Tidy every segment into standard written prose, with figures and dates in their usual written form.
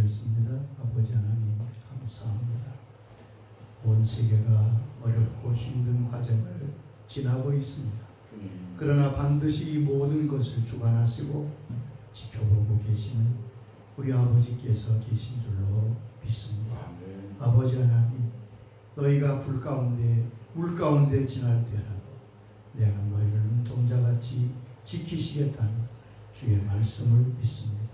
였습니다. 아버지 하나님 감사합니다. 온 세계가 어렵고 힘든 과정을 지나고 있습니다. 그러나 반드시 이 모든 것을 주관하시고 지켜보고 계시는 우리 아버지께서 계신 줄로 믿습니다. 아버지 하나님, 너희가 불 가운데 물 가운데 지날 때라도 내가 너희를 눈동자같이 지키시겠다는 주의 말씀을 믿습니다.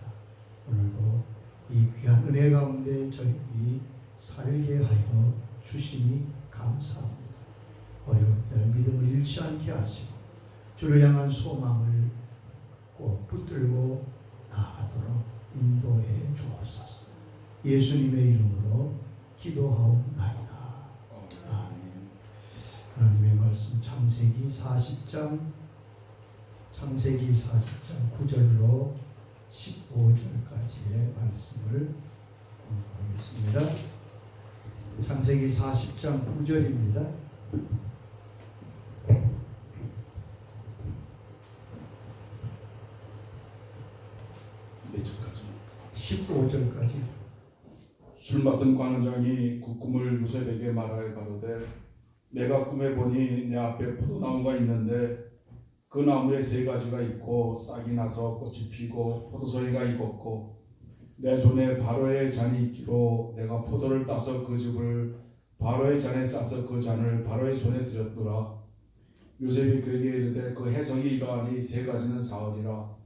오늘도 이 귀한 은혜 가운데 저희들이 살게 하여 주시니 감사합니다. 어려울 때 믿음을 잃지 않게 하시고 주를 향한 소망을 꼭 붙들고 나아가도록 인도해 주옵소서. 예수님의 이름으로 기도하옵나이다. 아멘. 하나님의 말씀 창세기 40장 9절로 15절까지의 말씀을 공부하겠습니다. 창세기 40장 9절입니다. 몇 절까지? 15절까지. 술 맡은 관원장이 그 꿈을 요셉에게 말하여 가로되 내가 꿈에 보니 내 앞에 포도나무가 있는데 그 나무에 세 가지가 있고 싹이 나서 꽃이 피고 포도송이가 익었고 내 손에 바로의 잔이 있기로 내가 포도를 따서 그 즙을 바로의 잔에 짜서 그 잔을 바로의 손에 들였노라. 요셉이 그에게 이르되 그 해성이 이러하니 세 가지는 사흘이라.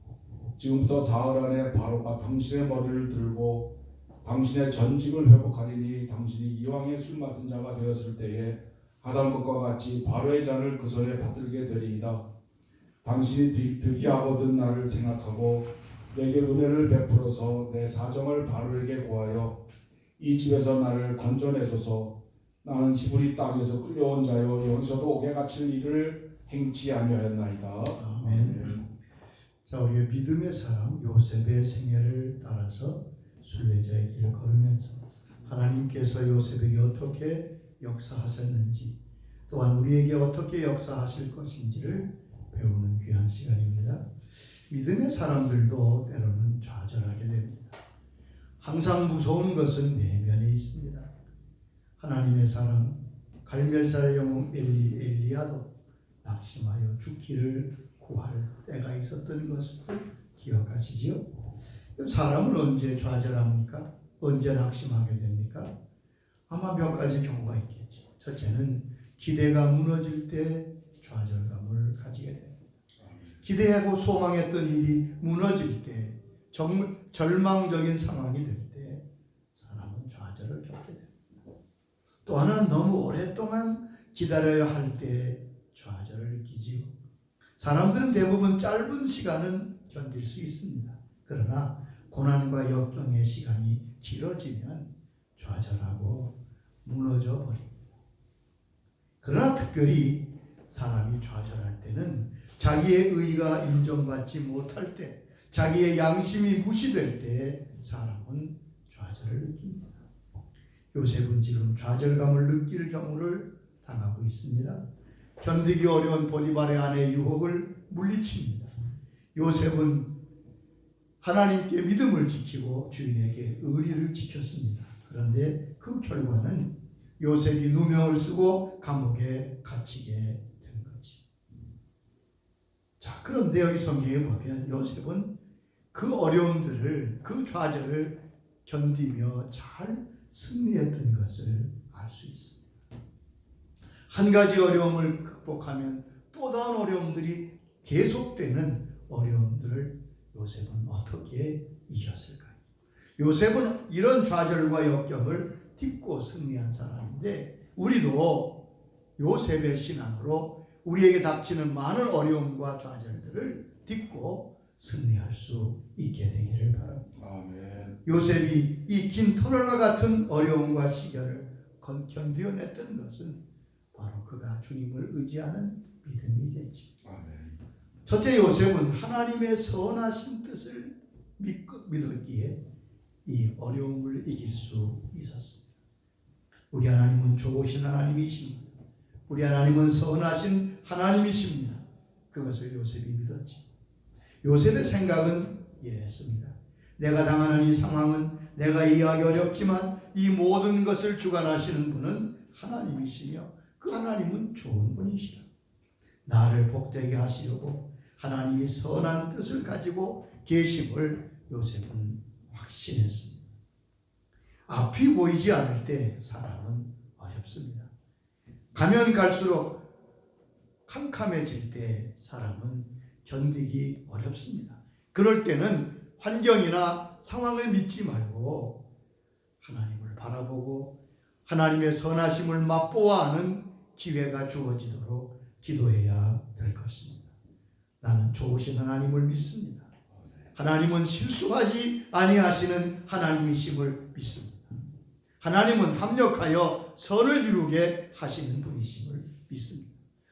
지금부터 사흘 안에 바로가 당신의 머리를 들고 당신의 전직을 회복하리니 당신이 이왕에 술 맡은 자가 되었을 때에 하던 것과 같이 바로의 잔을 그 손에 받들게 되리이다. 당신이 득이하거든 나를 생각하고 내게 은혜를 베풀어서 내 사정을 바로에게 고하여 이 집에서 나를 건져내소서. 나는 히브리 땅에서 끌려온 자요 여기서도 옥에 갇힐 일을 행치 아니하였나이다. 아멘. 자, 우리의 믿음의 사람 요셉의 생애를 따라서 순례자의 길을 걸으면서 하나님께서 요셉에게 어떻게 역사하셨는지 또한 우리에게 어떻게 역사하실 것인지를 배우는 귀한 시간입니다. 믿음의 사람들도 때로는 좌절하게 됩니다. 항상 무서운 것은 내면에 있습니다. 하나님의 사람 갈멜살의 영웅 엘리야도 낙심하여 죽기를 구할 때가 있었던 것을 기억하시지요? 사람은 언제 좌절합니까? 언제 낙심하게 됩니까? 아마 몇 가지 경우가 있겠죠. 첫째는 기대가 무너질 때 좌절감을 가지게 됩니다. 기대하고 소망했던 일이 무너질 때, 절망적인 상황이 될 때 사람은 좌절을 겪게 됩니다. 또 하나는 너무 오랫동안 기다려야 할 때 좌절을 느끼지요. 사람들은 대부분 짧은 시간은 견딜 수 있습니다. 그러나 고난과 역경의 시간이 길어지면 좌절하고 무너져 버립니다. 그러나 특별히 사람이 좌절할 때는 자기의 의가 인정받지 못할 때, 자기의 양심이 무시될 때 사람은 좌절을 느낍니다. 요셉은 지금 좌절감을 느낄 경우를 당하고 있습니다. 견디기 어려운 보디발의 아내의 유혹을 물리칩니다. 요셉은 하나님께 믿음을 지키고 주인에게 의리를 지켰습니다. 그런데 그 결과는 요셉이 누명을 쓰고 감옥에 갇히게 된 거지. 자, 그런데 여기 성경에 보면 요셉은 그 어려움들을, 그 좌절을 견디며 잘 승리했던 것을 알 수 있습니다. 한 가지 어려움을 극복하면 또 다른 어려움들이 계속되는 어려움들을 요셉은 어떻게 이겼을까요? 요셉은 이런 좌절과 역경을 딛고 승리한 사람인데 우리도 요셉의 신앙으로 우리에게 닥치는 많은 어려움과 좌절들을 딛고 승리할 수 있게 되기를 바랍니다. 아멘. 요셉이 이 긴 터널과 같은 어려움과 시련을 견뎌냈던 것은 바로 그가 주님을 의지하는 믿음이겠지. 아멘. 첫째, 요셉은 하나님의 선하신 뜻을 믿었기에 이 어려움을 이길 수 있었습니다. 우리 하나님은 좋으신 하나님이십니다. 우리 하나님은 선하신 하나님이십니다. 그것을 요셉이 믿었지. 요셉의 생각은 이랬습니다. 내가 당하는 이 상황은 내가 이해하기 어렵지만 이 모든 것을 주관하시는 분은 하나님이시며 그 하나님은 좋은 분이시라. 나를 복되게 하시려고 하나님이 선한 뜻을 가지고 계심을 요셉은 확신했습니다. 앞이 보이지 않을 때 사람은 어렵습니다. 가면 갈수록 캄캄해질 때 사람은 견디기 어렵습니다. 그럴 때는 환경이나 상황을 믿지 말고 하나님을 바라보고 하나님의 선하심을 맛보아하는 기회가 주어지도록 기도해야 될 것입니다. 나는 좋으신 하나님을 믿습니다. 하나님은 실수하지 아니하시는 하나님이심을 믿습니다. 하나님은 합력하여 선을 이루게 하시는 분이심을 믿습니다.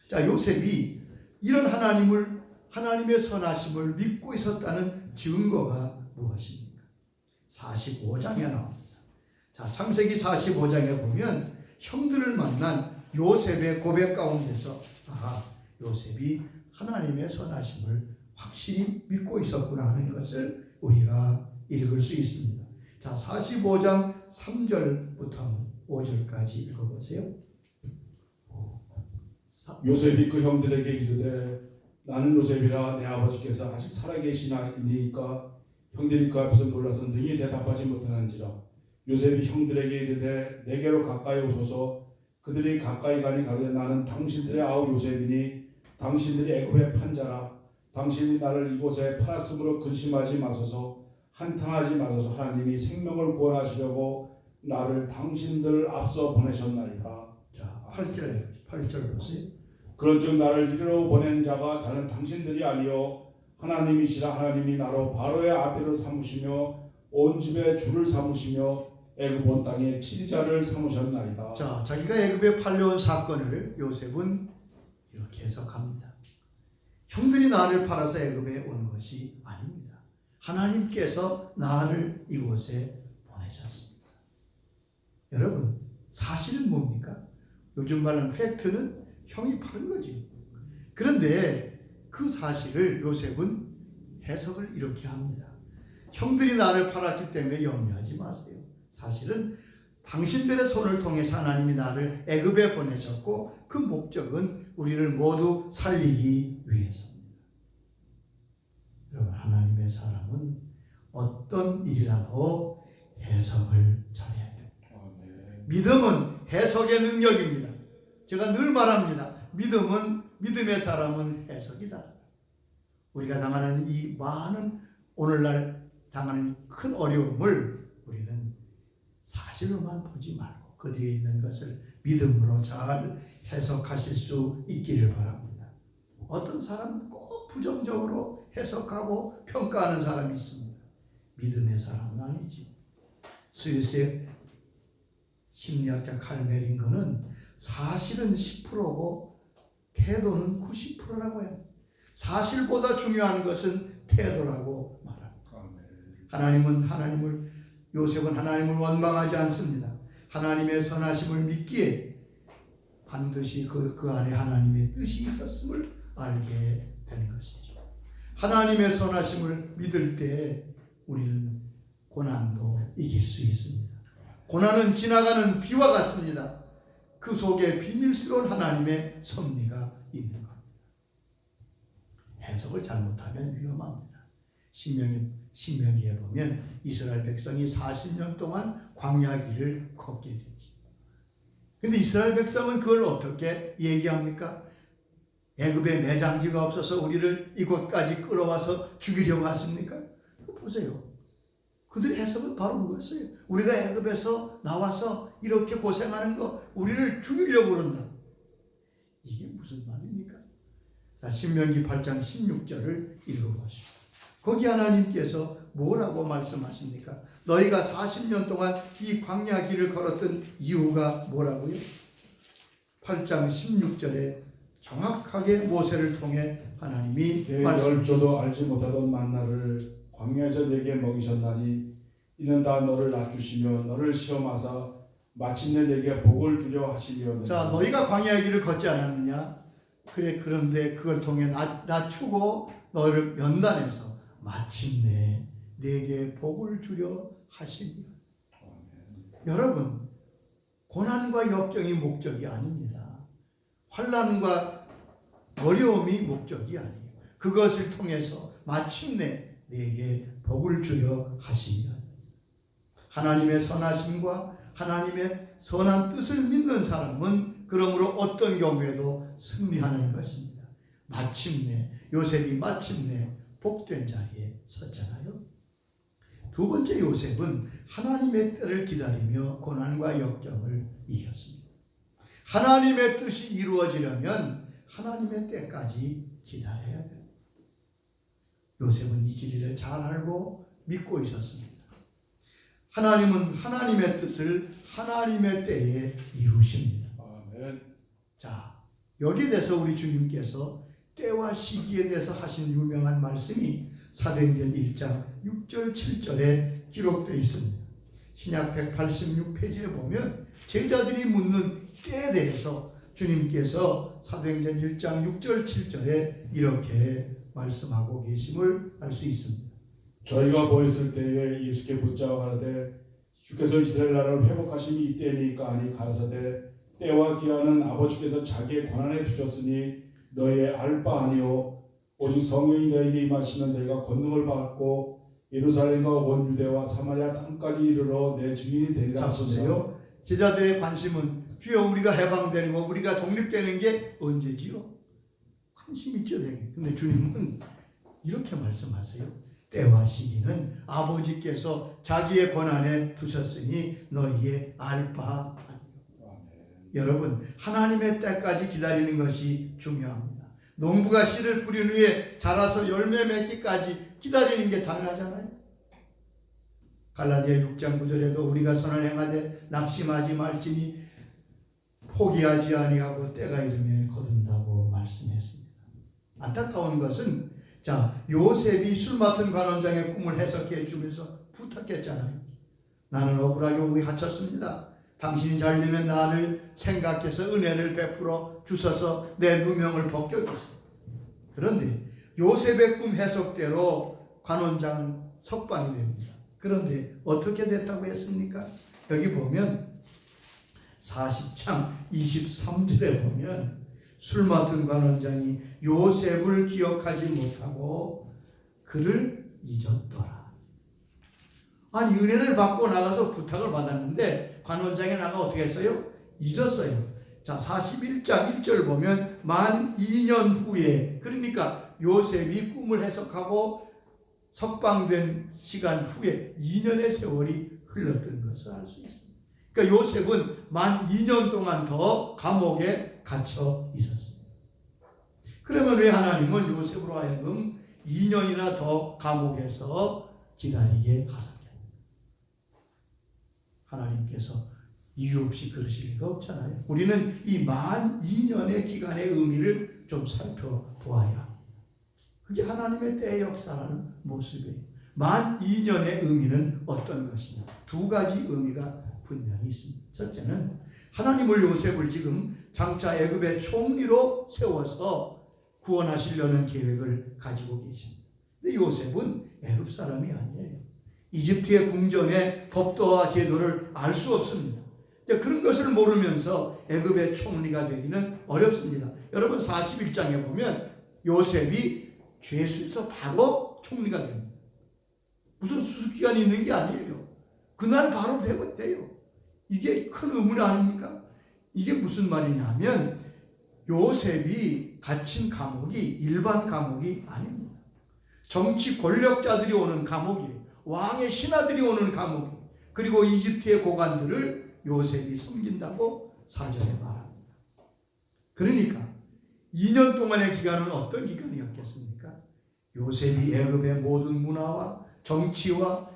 자, 요셉이 이런 하나님의 선하심을 믿고 있었다는 증거가 무엇입니까? 45장에 나옵니다. 자, 창세기 45장에 보면 형들을 만난 요셉의 고백 가운데서 요셉이 하나님의 선하심을 확실히 믿고 있었구나 하는 것을 우리가 읽을 수 있습니다. 자, 45장 3절부터 5절까지 읽어보세요. 요셉이 그 형들에게 이르되 나는 요셉이라 내 아버지께서 아직 살아계시나이까 형들이 그 앞에서 놀라서 능히 대답하지 못하는지라. 요셉이 형들에게 이르되 내게로 가까이 오소서. 그들이 가까이 가니 가로되 나는 당신들의 아우 요셉이니 당신들이 애굽의 판자라. 당신이 나를 이곳에 팔았으므로 근심하지 마소서. 한탄하지 마소서. 하나님이 생명을 구원하시려고 나를 당신들 앞서 보내셨나이다. 자, 8절 보세요. 그런즉 나를 이리로 보낸 자는 당신들이 아니요 하나님이시라. 하나님이 나로 바로의 아비를 삼으시며 온 집에 주를 삼으시며 애굽 온 땅에 치리자를 삼으셨나이다. 자, 자기가 애굽에 팔려온 사건을 요셉은 이렇게 해석합니다. 형들이 나를 팔아서 애굽에 온 것이 아닙니다. 하나님께서 나를 이곳에 보내셨습니다. 여러분, 사실은 뭡니까? 요즘 말하는 팩트는 형이 팔은 거지. 그런데 그 사실을 요셉은 해석을 이렇게 합니다. 형들이 나를 팔았기 때문에 염려하지 마세요. 사실은 당신들의 손을 통해서 하나님이 나를 애굽에 보내셨고 그 목적은 우리를 모두 살리기 위해서입니다. 여러분, 하나님의 사람은 어떤 일이라도 해석을 잘해야 됩니다. 믿음은 해석의 능력입니다. 제가 늘 말합니다. 믿음의 사람은 해석이다. 우리가 당하는 이 많은 오늘날 당하는 큰 어려움을 우리는 사실로만 보지 말고 그 뒤에 있는 것을 믿음으로 잘 해석하실 수 있기를 바랍니다. 어떤 사람은 꼭 부정적으로 해석하고 평가하는 사람이 있습니다. 믿음의 사람은 아니지. 스위스의 심리학자 칼 메링거는 사실은 10%고 태도는 90%라고 해요. 사실보다 중요한 것은 태도라고 말합니다. 요셉은 하나님을 원망하지 않습니다. 하나님의 선하심을 믿기에 반드시 그 안에 하나님의 뜻이 있었음을 알게 되는 것이죠. 하나님의 선하심을 믿을 때 우리는 고난도 이길 수 있습니다. 고난은 지나가는 비와 같습니다. 그 속에 비밀스러운 하나님의 섭리가 있는 겁니다. 해석을 잘못하면 위험합니다. 신명기에 보면 이스라엘 백성이 40년 동안 광야 길을 걷게 되지. 근데 이스라엘 백성은 그걸 어떻게 얘기합니까? 애굽에 매장지가 없어서 우리를 이곳까지 끌어와서 죽이려고 하십니까? 보세요. 그들의 해석은 바로 그거였어요. 우리가 애굽에서 나와서 이렇게 고생하는 거 우리를 죽이려고 그런다. 이게 무슨 말입니까? 자, 신명기 8장 16절을 읽어보시죠. 거기 하나님께서 뭐라고 말씀하십니까? 너희가 40년 동안 이 광야 길을 걸었던 이유가 뭐라고요? 8장 16절에 정확하게 모세를 통해 하나님이 열조도 알지 못하던 만나를 광야에서 내게 먹이셨나니 이는 다 너를 낮추시며 너를 시험하사 마침내 내게 복을 주려 하시려는. 자, 너희가 광야의 길을 걷지 않았느냐? 그래, 그런데 그걸 통해 낮추고 너를 연단해서 마침내 내게 복을 주려 하시니라. 여러분, 고난과 역경이 목적이 아닙니다. 환난과 어려움이 목적이 아니에요. 그것을 통해서 마침내 내게 복을 주려 하시니라. 하나님의 선하심과 하나님의 선한 뜻을 믿는 사람은 그러므로 어떤 경우에도 승리하는 것입니다. 마침내 요셉이 마침내 복된 자리에 섰잖아요. 두 번째, 요셉은 하나님의 때를 기다리며 고난과 역경을 이겼습니다. 하나님의 뜻이 이루어지려면 하나님의 때까지 기다려야 돼요. 요셉은 이 진리를 잘 알고 믿고 있었습니다. 하나님은 하나님의 뜻을 하나님의 때에 이루십니다. 아멘. 자, 여기에 대해서 우리 주님께서 때와 시기에 대해서 하신 유명한 말씀이 사도행전 1장 6절 7절에 기록되어 있습니다. 신약 186페이지에 보면 제자들이 묻는 때에 대해서 주님께서 사도행전 1장 6절 7절에 이렇게 말씀하고 계심을 알 수 있습니다. 저희가 보였을 때에 예수께 붙잡아 가라되 주께서 이스라엘 나라를 회복하심이 이때니까 아니 가라사대 때와 기한은 아버지께서 자기의 권한에 두셨으니 너희의 알 바 아니요 오직 성령이 너희에게 임하시면 너희가 권능을 받고 예루살렘과 온 유대와 사마리아 땅까지 이르러 내 증인이 되리라 하시니라. 보세요. 제자들의 관심은 주여 우리가 해방되고 우리가 독립되는 게 언제지요? 관심 있죠. 근데 주님은 이렇게 말씀하세요. 때와 시기는 아버지께서 자기의 권한에 두셨으니 너희의 알 바 아니요. 여러분, 하나님의 때까지 기다리는 것이 중요합니다. 농부가 씨를 뿌린 후에 자라서 열매 맺기까지 기다리는 게 당연하잖아요. 갈라디아 6장 9절에도 우리가 선을 행하되 낙심하지 말지니 포기하지 아니하고 때가 이르면 거둔다고 말씀했습니다. 안타까운 것은 요셉이 술 맡은 관원장의 꿈을 해석해 주면서 부탁했잖아요. 나는 억울하게 우리 갇혔습니다. 당신이 잘 되면 나를 생각해서 은혜를 베풀어 주셔서 내 누명을 벗겨주세요. 그런데 요셉의 꿈 해석대로 관원장은 석방이 됩니다. 그런데 어떻게 됐다고 했습니까? 여기 보면 40장 23절에 보면 술 맡은 관원장이 요셉을 기억하지 못하고 그를 잊었더라. 아니, 은혜를 받고 나가서 부탁을 받았는데 관원장이 나가 어떻게 했어요? 잊었어요. 41장 1절 보면 만 2년 후에, 그러니까 요셉이 꿈을 해석하고 석방된 시간 후에 2년의 세월이 흘렀던 것을 알 수 있습니다. 그러니까 요셉은 만 2년 동안 더 감옥에 갇혀 있었습니다. 그러면 왜 하나님은 요셉으로 하여금 2년이나 더 감옥에서 기다리게 하셨겠습니까? 하나님께서 이유 없이 그러실 리가 없잖아요. 우리는 이 만 2년의 기간의 의미를 좀 살펴보아야 합니다. 그게 하나님의 때의 역사라는 모습이에요. 만 2년의 의미는 어떤 것이냐? 두 가지 의미가 분명히 있습니다. 첫째는 하나님을 요셉을 지금 장차 애굽의 총리로 세워서 구원하시려는 계획을 가지고 계십니다. 근데 요셉은 애굽 사람이 아니에요. 이집트의 궁전의 법도와 제도를 알 수 없습니다. 그런 것을 모르면서 애굽의 총리가 되기는 어렵습니다. 여러분 41장에 보면 요셉이 죄수에서 바로 총리가 됩니다. 무슨 수습기간이 있는 게 아니에요. 그날 바로 되면 돼요. 이게 큰 의문 아닙니까? 이게 무슨 말이냐 하면 요셉이 갇힌 감옥이 일반 감옥이 아닙니다. 정치 권력자들이 오는 감옥이에요. 왕의 신하들이 오는 감옥이에요. 그리고 이집트의 고관들을 요셉이 섬긴다고 사전에 말합니다. 그러니까 2년 동안의 기간은 어떤 기간이었겠습니까? 요셉이 애굽의 모든 문화와 정치와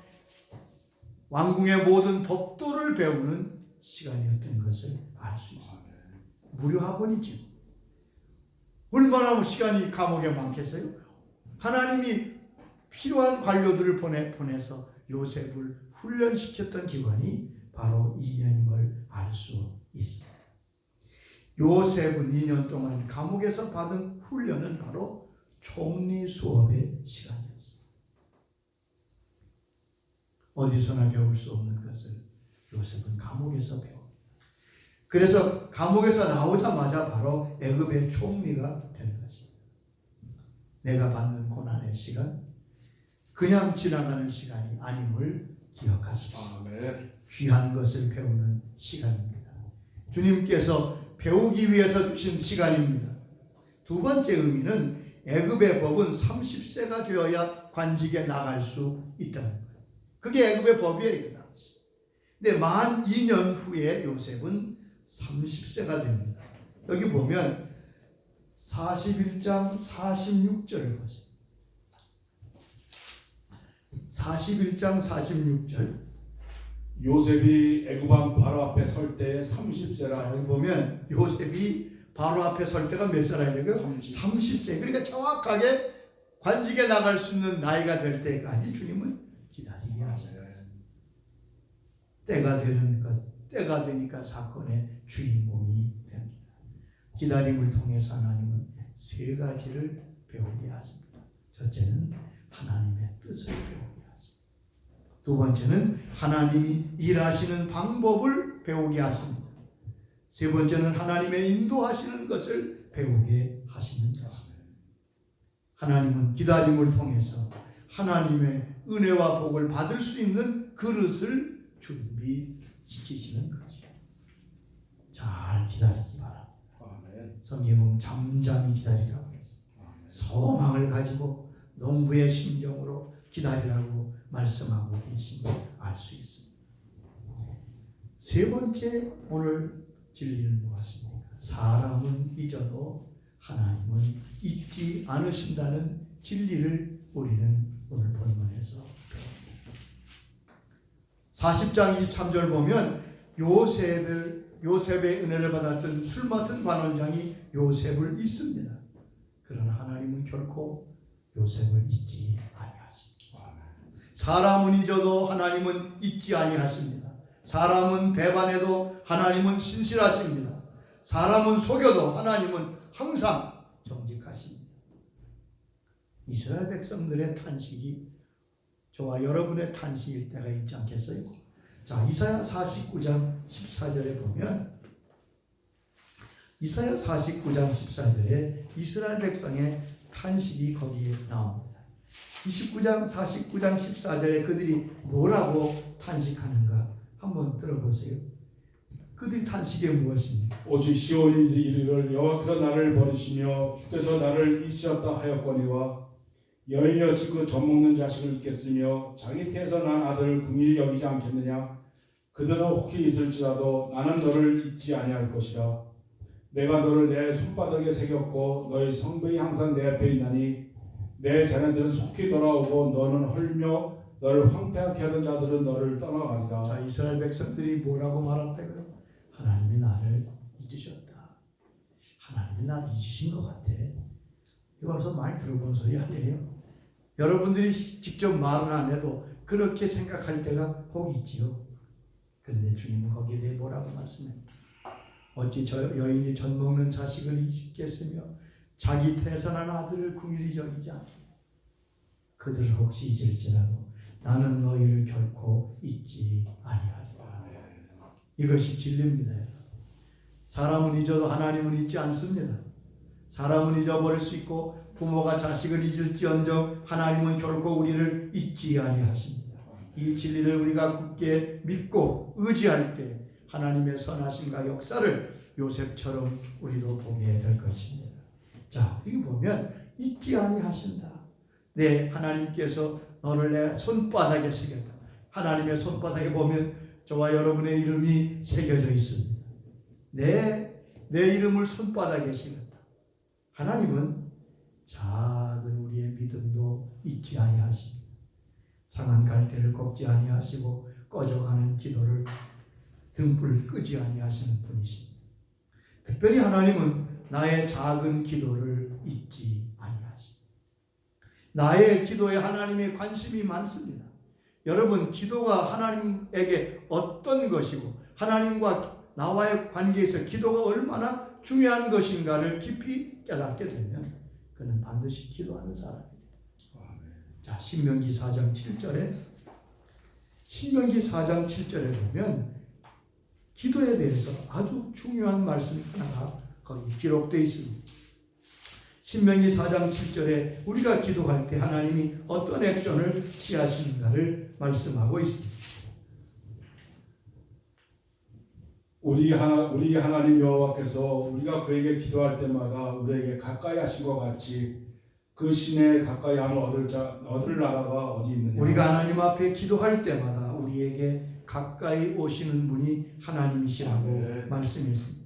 왕궁의 모든 법도를 배우는 시간이었던 것을 알 수 있습니다. 무료 학원이죠. 얼마나 시간이 감옥에 많겠어요? 하나님이 필요한 관료들을 보내서 요셉을 훈련시켰던 기관이 바로 2년임을 알 수 있습니다. 요셉은 2년 동안 감옥에서 받은 훈련은 바로 총리 수업의 시간이었습니다. 어디서나 배울 수 없는 것을 요셉은 감옥에서 배웁니다. 그래서 감옥에서 나오자마자 바로 애굽의 총리가 되는 것입니다. 내가 받는 고난의 시간, 그냥 지나가는 시간이 아님을 기억하십시오. 아멘. 귀한 것을 배우는 시간입니다. 주님께서 배우기 위해서 주신 시간입니다. 두 번째 의미는 애굽의 법은 30세가 되어야 관직에 나갈 수 있다는 거예요. 그게 애굽의 법이에요. 근데 만 2년 후에 요셉은 30세가 됩니다. 여기 보면 41장 46절을 보세요. 41장 46절. 요셉이 애굽 왕 바로 앞에 설 때에 30세라. 여기 보면 요셉이 바로 앞에 설 때가 몇 살 아니에요? 30세. 그러니까 정확하게 관직에 나갈 수 있는 나이가 될 때까지 주님은 기다리게 하세요. 때가 되는 것, 때가 되니까 사건의 주인공이 됩니다. 기다림을 통해서 하나님은 세 가지를 배우게 하십니다. 첫째는 하나님의 뜻을 배우게 하십니다. 두 번째는 하나님이 일하시는 방법을 배우게 하십니다. 세 번째는 하나님의 인도하시는 것을 배우게 하시는 것입니다. 하나님은 기다림을 통해서 하나님의 은혜와 복을 받을 수 있는 그릇을 준비시키시는 거죠. 잘 기다리기 바랍니다. 성경에 보면 잠잠히 기다리라고 했어요. 소망을 가지고 농부의 심정으로 기다리라고 말씀하고 계신 걸 알 수 있습니다. 세 번째 오늘 진리는 무엇입니까? 사람은 잊어도 하나님은 잊지 않으신다는 진리를 우리는 오늘 본문에서 배웁니다. 40장 23절 보면 요셉의 은혜를 받았던 술 맡은 관원장이 요셉을 잊습니다. 그러나 하나님은 결코 요셉을 잊지 아니하십니다. 사람은 잊어도 하나님은 잊지 아니하십니다. 사람은 배반해도 하나님은 신실하십니다. 사람은 속여도 하나님은 항상 정직하십니다. 이스라엘 백성들의 탄식이 저와 여러분의 탄식일 때가 있지 않겠어요? 자, 이사야 49장 14절에 보면 이사야 49장 14절에 이스라엘 백성의 탄식이 거기에 나옵니다. 49장 14절에 그들이 뭐라고 탄식하는가 한번 들어보세요. 그들이 탄식이 무엇입니까? 오직 시온이 이르기를 여호와께서 나를 버리시며 주께서 나를 잊으셨다 하였거니와 여인이 어찌 그 젖먹는 자식을 잊겠으며 자기 태에서 난 아들을 긍휼히 여기지 않겠느냐. 그들은 혹시 있을지라도 나는 너를 잊지 아니할 것이라. 내가 너를 내 손바닥에 새겼고 너의 성벽이 항상 내 앞에 있나니 내 자녀들은 속히 돌아오고 너는 헐며 너를 황폐하게 하던 자들은 너를 떠나가리라. 자, 이스라엘 백성들이 뭐라고 말한다고요? 하나님이 나를 잊으셨다. 하나님이 나를 잊으신 것 같아. 이거 벌써 많이 들어본 소리 아니에요? 여러분들이 직접 말은 안 해도 그렇게 생각할 때가 혹 있지요. 그런데 주님은 거기에 대해 뭐라고 말씀합니까? 어찌 저 여인이 젖먹는 자식을 잊겠으며 자기 태산한 아들을 긍휼히 여기지 않겠냐. 그들 혹시 잊을지라도 나는 너희를 결코 잊지 아니하리라. 이것이 진리입니다. 사람은 잊어도 하나님은 잊지 않습니다. 사람은 잊어버릴 수 있고 부모가 자식을 잊을지언정 하나님은 결코 우리를 잊지 아니하십니다. 이 진리를 우리가 굳게 믿고 의지할 때 하나님의 선하심과 역사를 요셉처럼 우리도 보게 될 것입니다. 자, 여기 보면 잊지 아니하신다. 네, 하나님께서 너를 내 손바닥에 새겼다. 하나님의 손바닥에 보면 저와 여러분의 이름이 새겨져 있습니다. 내 이름을 손바닥에 새겼다. 하나님은 작은 우리의 믿음도 잊지 아니하십니다. 상한 갈대를 꺾지 아니하시고 꺼져가는 기도를 등불 끄지 아니하시는 분이십니다. 특별히 하나님은 나의 작은 기도를 잊지 아니하십니다. 나의 기도에 하나님의 관심이 많습니다. 여러분, 기도가 하나님에게 어떤 것이고 하나님과 나와의 관계에서 기도가 얼마나 중요한 것인가를 깊이 깨닫게 되면 그는 반드시 기도하는 사람입니다. 자, 신명기 4장 7절에 신명기 4장 7절에 보면 기도에 대해서 아주 중요한 말씀 하나가 거기 기록되어 있습니다. 신명기 4장 7절에 우리가 기도할 때 하나님이 어떤 액션을 취하시는가를 말씀하고 있습니다. 우리 하나님 여호와께서 우리가 그에게 기도할 때마다 우리에게 가까이 하신 것 같이 그 신에 가까이 함을 얻을 나라가 어디 있느냐. 우리가 하나님 앞에 기도할 때마다 우리에게 가까이 오시는 분이 하나님이시라고 네. 말씀했습니다.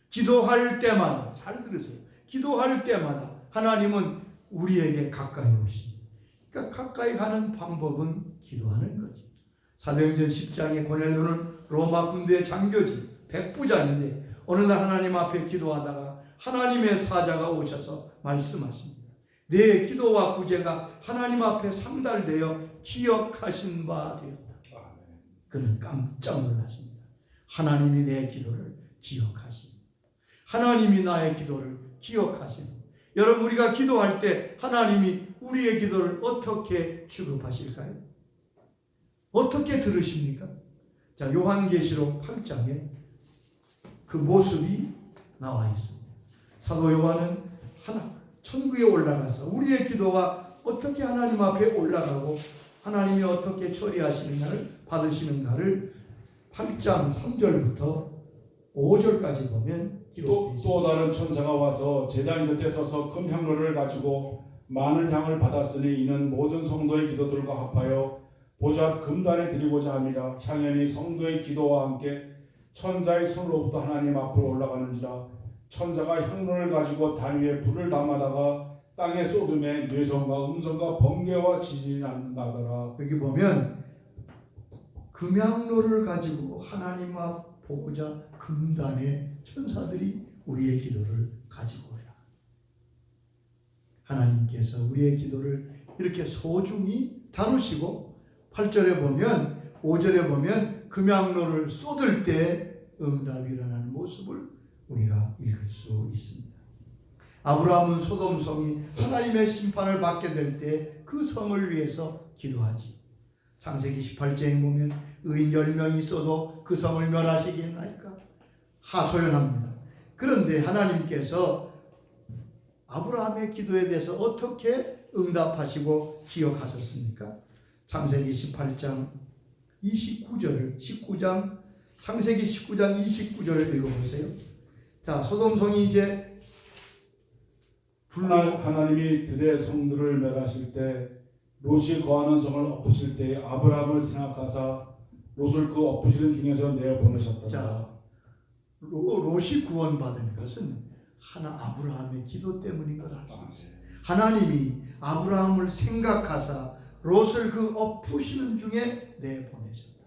기도할 때마다, 잘 들으세요. 기도할 때마다 하나님은 우리에게 가까이 오십니다. 그러니까 가까이 가는 방법은 기도하는 거죠. 사도행전 10장에 고넬료는 로마 군대의 장교지, 백부장인데 어느 날 하나님 앞에 기도하다가 하나님의 사자가 오셔서 말씀하십니다. 내 기도와 구제가 하나님 앞에 상달되어 기억하신 바 되었다. 그는 깜짝 놀랐습니다. 하나님이 내 기도를 기억하십니다. 하나님이 나의 기도를 기억하십니다. 여러분, 우리가 기도할 때 하나님이 우리의 기도를 어떻게 취급하실까요? 어떻게 들으십니까? 자, 요한계시록 8장에 그 모습이 나와 있습니다. 사도 요한은 천국에 올라가서 우리의 기도가 어떻게 하나님 앞에 올라가고 하나님이 어떻게 처리하시는가를 받으시는가를 8장 3절부터 5절까지 보면 기록되어 있습니다. 또 다른 천사가 와서 제단 곁에 서서 금 향로를 가지고 많은 향을 받았으니 이는 모든 성도의 기도들과 합하여 보좌 금단에 드리고자 함이라. 향연이 성도의 기도와 함께 천사의 손으로부터 하나님 앞으로 올라가는지라. 천사가 향로를 가지고 단 위에 불을 담아다가 땅에 쏟음에 뇌성과 음성과 번개와 지진이 나더라. 여기 보면 금향로를 가지고 하나님 앞 보고자 금단의 천사들이 우리의 기도를 가지고 오라. 하나님께서 우리의 기도를 이렇게 소중히 다루시고 8절에 보면 5절에 보면 금향로를 쏟을 때 응답이 일어나는 모습을 우리가 읽을 수 있습니다. 아브라함은 소돔 성이 하나님의 심판을 받게 될 때 그 성을 위해서 기도하지. 창세기 18장에 보면 의인 10명이 있어도 그 성을 멸하시겠나이까? 하소연합니다. 그런데 하나님께서 아브라함의 기도에 대해서 어떻게 응답하시고 기억하셨습니까? 창세기 18장 19장 창세기 19장 29절을 읽어보세요. 자, 소돔성이 이제 하나님이 들의 성들을 멸하실 때 롯이 거하는 성을 엎으실 때 아브라함을 생각하사 롯을 그 엎으시는 중에서 내어 보내셨다. 자, 롯이 구원받은 것은 아브라함의 기도 때문인 걸 알 수 있어요. 하나님이 아브라함을 생각하사 롯을 그 엎으시는 중에 내 보내셨다.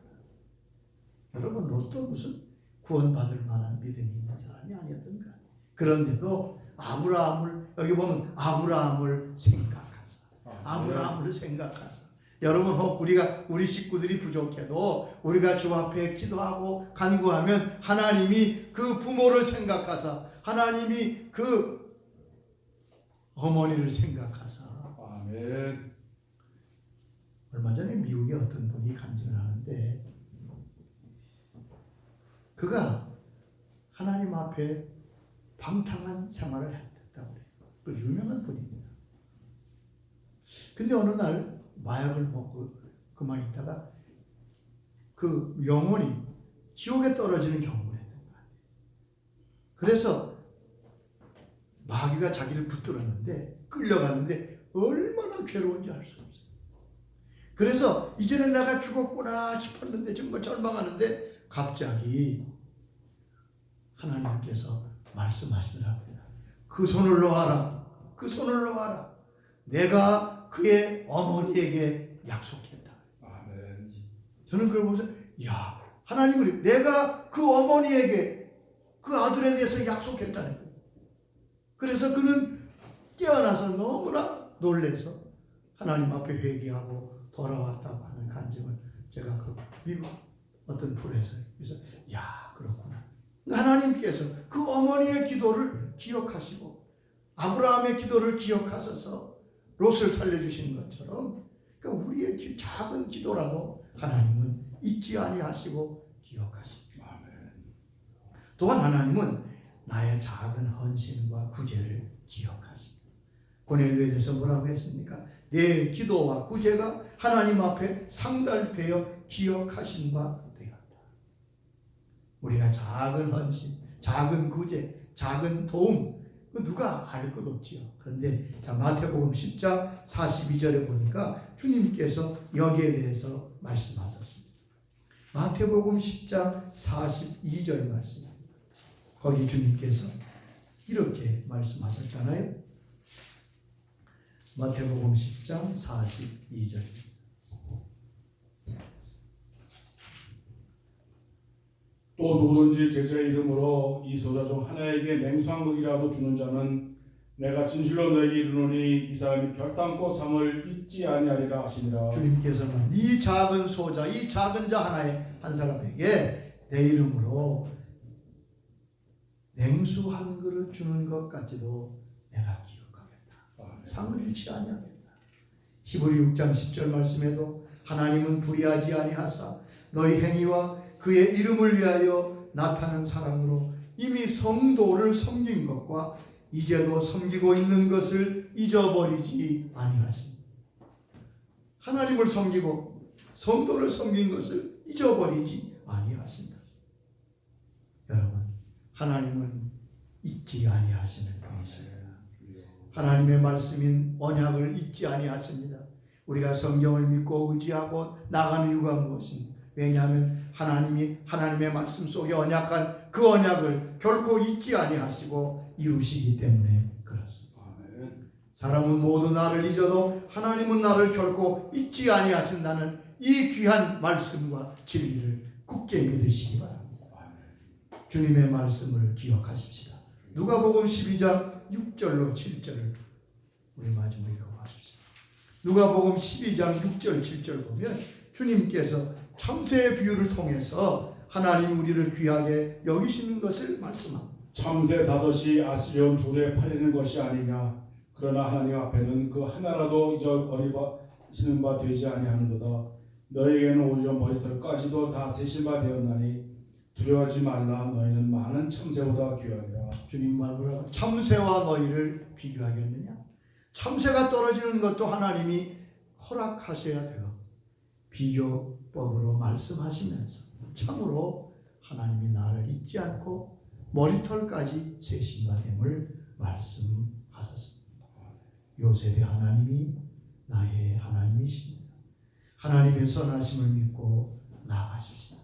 여러분, 롯도 무슨 구원받을 만한 믿음이 있는 사람이 아니었던가. 그런데도 여기 보면 아브라함을 생각하사. 여러분, 우리 식구들이 부족해도 우리가 주 앞에 기도하고 간구하면 하나님이 그 부모를 생각하사, 하나님이 그 어머니를 생각하사. 아멘. 얼마 전에 미국의 어떤 분이 간증을 하는데 그가 하나님 앞에 방탕한 생활을 했다고 그래요. 그 유명한 분입니다. 근데 어느 날 마약을 먹고 그만 있다가 그 영혼이 지옥에 떨어지는 경험을 했던 것 같아요. 그래서 마귀가 자기를 붙들었는데 끌려갔는데 얼마나 괴로운지 알 수 없어요. 그래서 이제는 내가 죽었구나 싶었는데 정말 절망하는데 갑자기 하나님께서 말씀하시더라고요. 그 손을 놓아라. 그 손을 놓아라. 내가 그의 어머니에게 약속했다. 아멘. 저는 그걸 보면서 하나님을 내가 그 어머니에게 그 아들에 대해서 약속했다는 거예요. 그래서 그는 깨어나서 너무나 놀라서 하나님 앞에 회개하고 돌아왔다고 하는 간증을 제가 그 미국 어떤 프로에서 그래서 그렇구나. 하나님께서 그 어머니의 기도를 기억하시고 아브라함의 기도를 기억하셔서 롯을 살려주신 것처럼 그러니까 우리의 작은 기도라도 하나님은 잊지 아니하시고 기억하십니다. 아멘. 또한 하나님은 나의 작은 헌신과 구제를 기억하십니다. 고넬료에 대해서 뭐라고 했습니까? 내 기도와 구제가 하나님 앞에 상달되어 기억하신 바 되었다. 우리가 작은 헌신, 작은 구제, 작은 도움, 누가 알 것 없지요. 그런데 자, 마태복음 10장 42절에 보니까 주님께서 여기에 대해서 말씀하셨습니다. 마태복음 10장 42절 말씀입니다. 거기 주님께서 이렇게 말씀하셨잖아요. 마태복음 10장 42절입니다. 또 누구든지 제자의 이름으로 이 소자 중 하나에게 냉수한 것이라도 주는 자는 내가 진실로 너에게 이르노니 이 사람이 결단코 상을 잊지 아니하리라 하시니라. 주님께서는 이 작은 소자, 이 작은 자 하나의 한 사람에게 내 이름으로 냉수 한 그릇 주는 것까지도 내가 기억하겠다. 상을 잃지 아니하겠다. 히브리 6장 10절 말씀에도 하나님은 불의하지 아니하사 너희 행위와 그의 이름을 위하여 나타난 사랑으로 이미 성도를 섬긴 것과 이제도 섬기고 있는 것을 잊어버리지 아니하십니다. 하나님을 섬기고 성도를 섬긴 것을 잊어버리지 아니하신다. 여러분, 하나님은 잊지 아니하시는 분이십니다. 하나님의 말씀인 언약을 잊지 아니하십니다. 우리가 성경을 믿고 의지하고 나가는 이유가 무엇입니까? 왜냐하면 하나님이 하나님의 말씀 속에 언약한 그 언약을 결코 잊지 아니하시고 이루시기 때문에 그렇습니다. 사람은 모두 나를 잊어도 하나님은 나를 결코 잊지 아니하신다는 이 귀한 말씀과 진리를 굳게 믿으시기 바랍니다. 주님의 말씀을 기억하십시다. 누가복음 12장 6절로 7절을 우리 마지막에 읽어보십시다. 누가복음 12장 6절 7절 보면 주님께서 참새의 비유를 통해서 하나님 우리를 귀하게 여기시는 것을 말씀합니다. 참새 5이 아스리온 2에 팔리는 것이 아니냐. 그러나 하나님 앞에는 그 하나라도 잊어버리시는 바 되지 아니하는도다. 너희에게는 오히려 머리털까지도 다 세신 바 되었나니 두려워하지 말라. 너희는 많은 참새보다 귀하니라. 주님 말보라 참새와 너희를 비교하겠느냐? 참새가 떨어지는 것도 하나님이 허락하셔야 돼요. 비교법으로 말씀하시면서 참으로 하나님이 나를 잊지 않고 머리털까지 세신 바 됨을 말씀하셨습니다. 요셉의 하나님이 나의 하나님이십니다. 하나님의 선하심을 믿고 나아가십시다.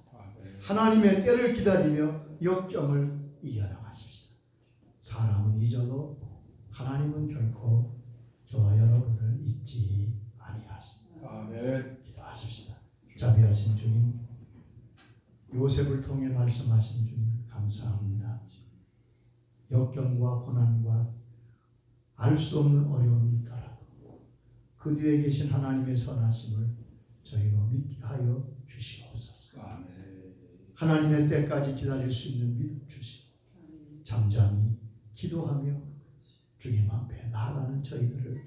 하나님의 때를 기다리며 역경을 이겨나가십시다. 사람은 잊어도 하나님은 결코 저와 여러분을 잊지 아니하십니다. 아멘. 기도하십시다. 자비하신 주님, 요셉을 통해 말씀하신 주님 감사합니다. 역경과 고난과 알 수 없는 어려움이 있더라도 그 뒤에 계신 하나님의 선하심을 저희로 믿게 하여 주시옵소서. 아멘. 하나님의 때까지 기다릴 수 있는 믿음 주시고 잠잠히 기도하며 주님 앞에 나아가는 저희들을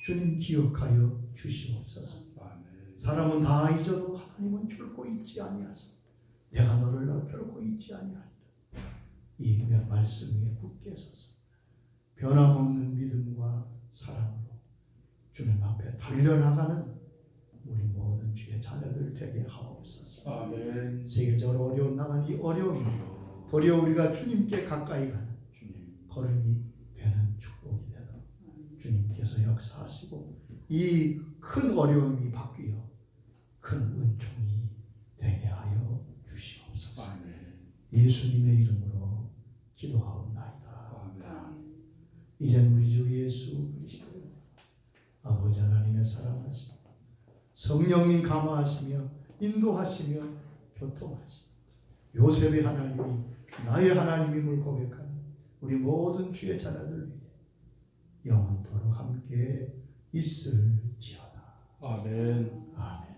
주님 기억하여 주시옵소서. 아멘. 사람은 다 잊어도 하나님은 결코 잊지 아니하시다. 내가 너를 결코 잊지 아니하리라. 이 말씀 위에 굳게 서서 변함없는 믿음과 사랑으로 주님 앞에 달려나가는 우리 모든 주의 자녀들 되게 하옵소서. 아멘. 세계적으로 어려운 나간 이 어려움이 도리어 우리가 주님께 가까이 가는 걸음이 되는 축복이 되도록 주님께서 역사하시고 이 큰 어려움이 바뀌어 큰 은총이 되게 하여 주시옵소서. 아멘. 예수님의 이름으로 기도하옵나이다. 아멘. 이젠 우리 주 예수 그리스도 아버지 하나님의 사랑하시고 성령님 감화하시며 인도하시며 교통하시고 요셉의 하나님이 나의 하나님임을 고백하는 우리 모든 주의 자녀들 위해 영원토록 함께 있을지어다. 아멘. 아멘.